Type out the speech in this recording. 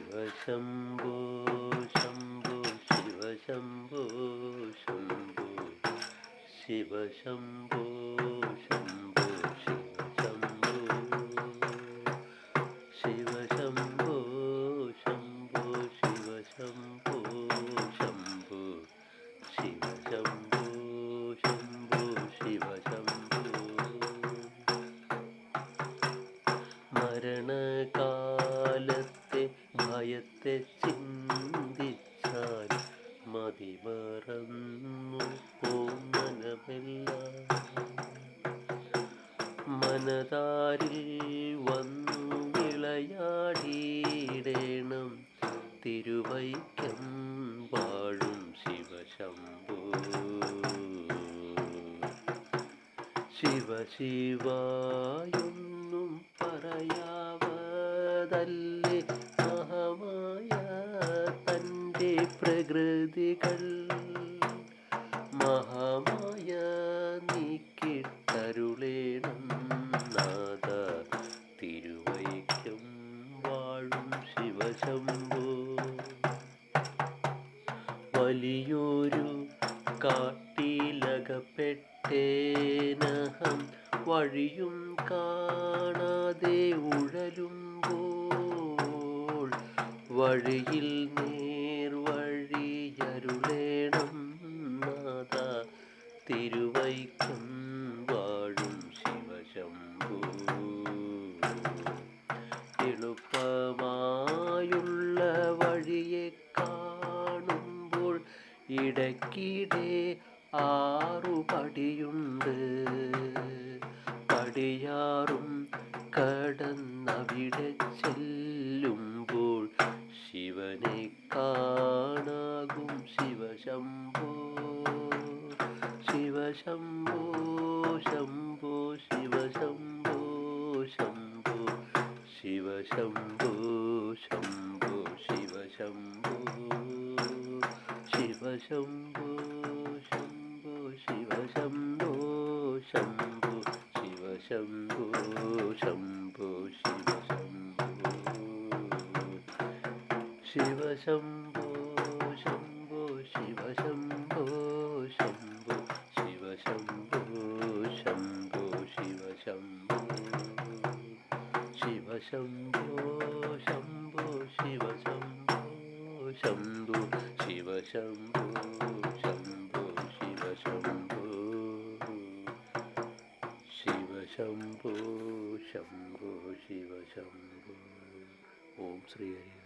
ശിവശംഭോ ശംഭോ ശിവശംഭോ ശംഭോ ശിവശംഭോ ശംഭോ ശിവശംഭോ ശിവശംഭോ ശംഭോ ശിവശംഭോ ശംഭോ ശിവശംഭോ ശംഭോ മരണകാലത്തെ ഭയത്തെ ചിന്തിച്ചാൽ മതിമറന്നു മനമെല്ലാം മനതാരിൽ വന്നു വിളയാടിയിടേണം തിരുവൈക്കം വാഴും ശിവശംഭോ ശിവശിവായൊന്നും പറയാവതല്ലേ മഹമായ തൻ്റെ പ്രകൃതികൾ മഹാമായ നീക്കിട്ടരുളേണം നാഥ തിരുവൈക്കം വാഴും ശിവശംഭോ വലിയൊരു കാട്ടിലകപ്പെട്ടേനഹം വഴിയും കാണാതെ ഉഴലുമ്പോൾ വഴിയിൽ നേർവഴിയരുളേണം നാഥ തിരുവൈക്കം വാഴും ശിവശംഭോ എളുപ്പമായുള്ള വഴിയെ കാണുമ്പോൾ ഇടയ്ക്കിടെ 6 പടിയുണ്ട് പടിയാറും കടന്നവിടെ ചെല്ലുമ്പോൾ ശിവനെ കാണാകും ശിവശംഭോ ശിവശംഭോ ശംഭോ ശിവശംഭോ ശംഭോ ശിവശംഭോ ശംഭോ ശിവശംഭോ ശിവശംഭോ ശംഭോ ശിവശംഭോ ശംഭോ ശിവശംഭോ ശംഭോ ശിവശംഭോ ശംഭോ ശിവശംഭോ ശംഭോ ശിവശംഭോ ശംഭോ ശിവശംഭോ ശിവശംഭോ ശംഭോ ശിവശംഭോ ശംഭോ ശിവശംഭോ ശംഭോ ശിവശംഭോ ശിവശംഭോ ശംഭോ ശിവശംഭോ. ഓം ശ്രീ ഹരി.